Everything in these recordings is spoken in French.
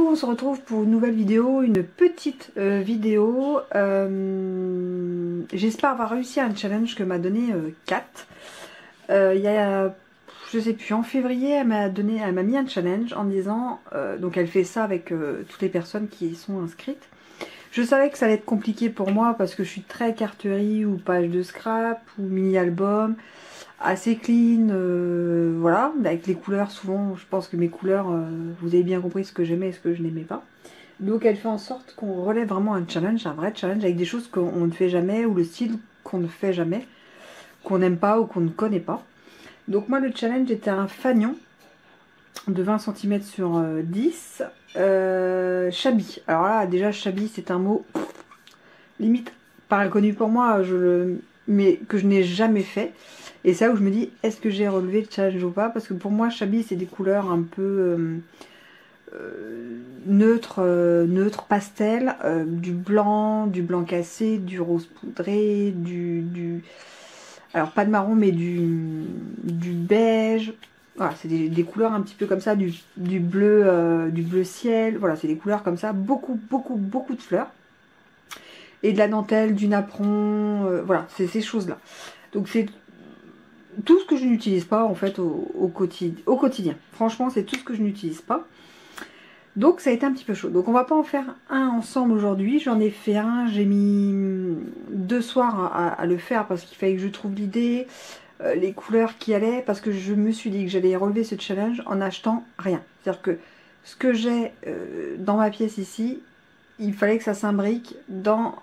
Coucou, on se retrouve pour une nouvelle vidéo, une petite vidéo. J'espère avoir réussi à un challenge que m'a donné Kat. Il y a, je sais plus, en février, elle m'a mis un challenge en disant, donc elle fait ça avec toutes les personnes qui y sont inscrites. Je savais que ça allait être compliqué pour moi parce que je suis très carterie ou page de scrap ou mini-album, assez clean, voilà, avec les couleurs. Souvent je pense que mes couleurs, vous avez bien compris ce que j'aimais et ce que je n'aimais pas. Donc elle fait en sorte qu'on relève vraiment un challenge, un vrai challenge avec des choses qu'on ne fait jamais ou le style qu'on ne fait jamais, qu'on n'aime pas ou qu'on ne connaît pas. Donc moi le challenge était un fanion de 20 cm sur 10, shabby. Alors là déjà shabby c'est un mot limite pas inconnu pour moi, mais que je n'ai jamais fait. Et c'est là où je me dis, est-ce que j'ai relevé le challenge ou pas? Parce que pour moi, shabby, c'est des couleurs un peu neutres, pastel, du blanc cassé, du rose poudré, alors pas de marron, mais du beige. Voilà, c'est des couleurs un petit peu comme ça, du bleu ciel. Voilà, c'est des couleurs comme ça, beaucoup de fleurs. Et de la dentelle, du napperon, voilà, c'est ces choses-là. Donc c'est tout ce que je n'utilise pas en fait au quotidien. Franchement, c'est tout ce que je n'utilise pas. Donc ça a été un petit peu chaud. Donc on va pas en faire un ensemble aujourd'hui. J'en ai fait un, j'ai mis 2 soirs à le faire parce qu'il fallait que je trouve l'idée, les couleurs qui allaient, parce que je me suis dit que j'allais relever ce challenge en achetant rien. C'est-à-dire que ce que j'ai dans ma pièce ici, il fallait que ça s'imbrique dans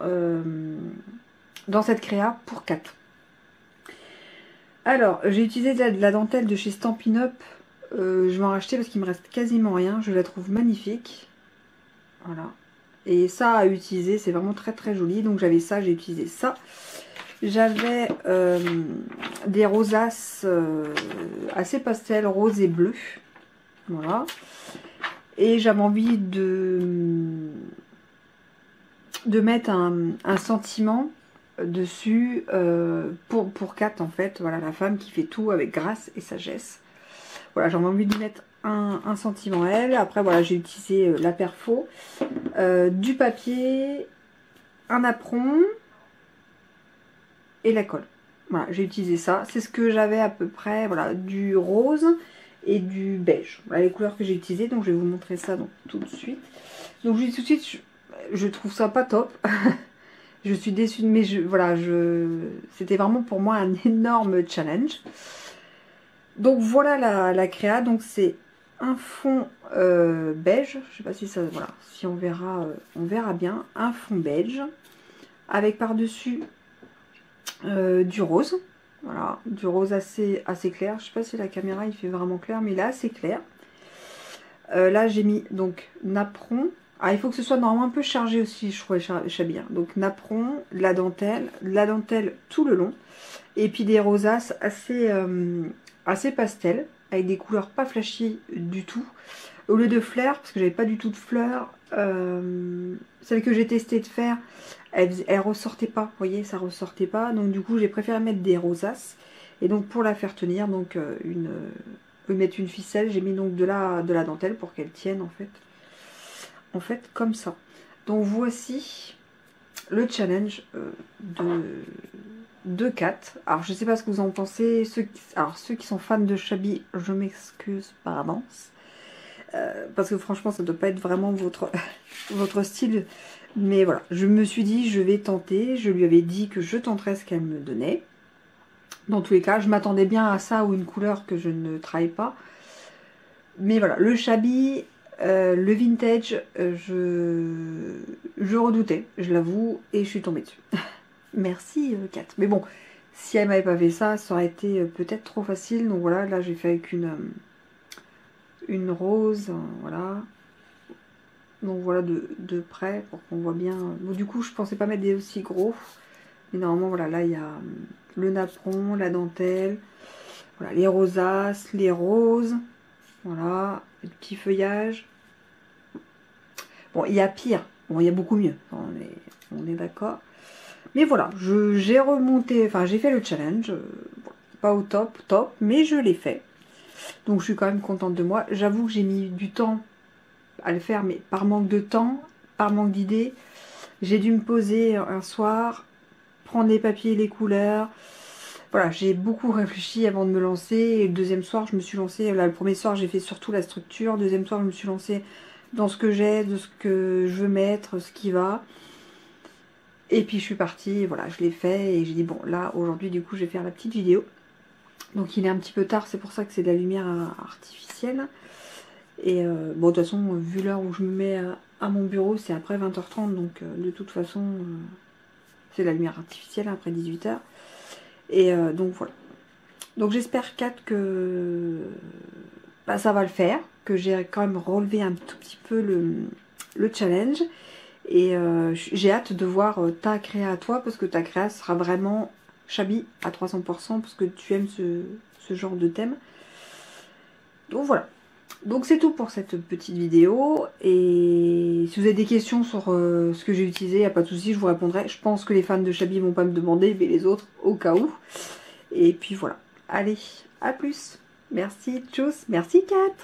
cette créa pour 4. Alors, j'ai utilisé de la dentelle de chez Stampin' Up. Je vais en racheter parce qu'il me reste quasiment rien. Je la trouve magnifique. Voilà. Et ça à utiliser, c'est vraiment très joli. Donc j'avais ça, j'ai utilisé ça. J'avais des rosaces assez pastel, rose et bleu. Voilà. Et j'avais envie de mettre un sentiment dessus pour Kat en fait. Voilà, la femme qui fait tout avec grâce et sagesse. Voilà, j'avais envie de mettre un sentiment à elle. Après voilà, j'ai utilisé la perfo, du papier, un apron et la colle. Voilà, j'ai utilisé ça. C'est ce que j'avais à peu près. Voilà, du rose et du beige. Voilà les couleurs que j'ai utilisées. Donc je vais vous montrer ça donc, tout de suite. Donc je dis tout de suite, je trouve ça pas top. Je suis déçue, mais voilà, c'était vraiment pour moi un énorme challenge. Donc voilà la créa. Donc c'est un fond beige. Je sais pas si ça, voilà, si on verra bien. Un fond beige avec par-dessus du rose. Voilà, du rose assez clair. Je sais pas si la caméra il fait vraiment clair, mais il est assez clair. Là j'ai mis donc napperon. Ah, il faut que ce soit normalement un peu chargé aussi, je trouvais shabby. Donc napperon, la dentelle tout le long. Et puis des rosaces assez pastel, avec des couleurs pas flashy du tout. Au lieu de fleurs, parce que j'avais pas du tout de fleurs, celle que j'ai testé de faire, elle ressortait pas, vous voyez, ça ressortait pas. Donc du coup j'ai préféré mettre des rosaces. Et donc pour la faire tenir, donc mettre une ficelle, j'ai mis donc de la dentelle pour qu'elle tienne en fait comme ça. Donc voici le challenge de Kat. Alors je sais pas ce que vous en pensez. Ceux qui sont fans de shabby, je m'excuse par avance. Parce que franchement ça doit pas être vraiment votre style. Mais voilà, je me suis dit je vais tenter. Je lui avais dit que je tenterais ce qu'elle me donnait. Dans tous les cas, je m'attendais bien à ça ou une couleur que je ne travaille pas. Mais voilà, le shabby, le vintage, je redoutais, je l'avoue, et je suis tombée dessus. Merci Kat. Mais bon, si elle m'avait pas fait ça, ça aurait été peut-être trop facile. Donc voilà, là j'ai fait avec une rose, voilà. Donc voilà de près pour qu'on voit bien. Bon, du coup, je pensais pas mettre des aussi gros. Mais normalement, voilà, là il y a le napperon, la dentelle, voilà, les rosaces, les roses. Voilà, le petit feuillage. Bon, il y a pire. Bon, il y a beaucoup mieux. On est d'accord. Mais voilà, j'ai remonté, enfin j'ai fait le challenge. Pas au top, mais je l'ai fait. Donc je suis quand même contente de moi. J'avoue que j'ai mis du temps à le faire, mais par manque de temps, par manque d'idées, j'ai dû me poser un soir, prendre les papiers, les couleurs. Voilà, j'ai beaucoup réfléchi avant de me lancer. Et le deuxième soir, je me suis lancée. Là, le premier soir, j'ai fait surtout la structure. Le deuxième soir, je me suis lancée dans ce que j'ai, de ce que je veux mettre, ce qui va. Et puis, je suis partie. Voilà, je l'ai fait. Et j'ai dit, bon, là, aujourd'hui, du coup, je vais faire la petite vidéo. Donc, il est un petit peu tard. C'est pour ça que c'est de la lumière artificielle. Et bon, de toute façon, vu l'heure où je me mets à mon bureau, c'est après 20h30. Donc, de toute façon, c'est de la lumière artificielle après 18h. Et donc voilà. Donc j'espère, Kat, que bah, ça va le faire, que j'ai quand même relevé un tout petit peu le challenge. Et j'ai hâte de voir ta créa à toi, parce que ta créa sera vraiment Chabi à 300%, parce que tu aimes ce genre de thème. Donc voilà. Donc c'est tout pour cette petite vidéo. Et si vous avez des questions sur ce que j'ai utilisé, il n'y a pas de souci, je vous répondrai. Je pense que les fans de Chabi ne vont pas me demander, mais les autres au cas où. Et puis voilà. Allez, à plus. Merci, tchuss. Merci, Kat.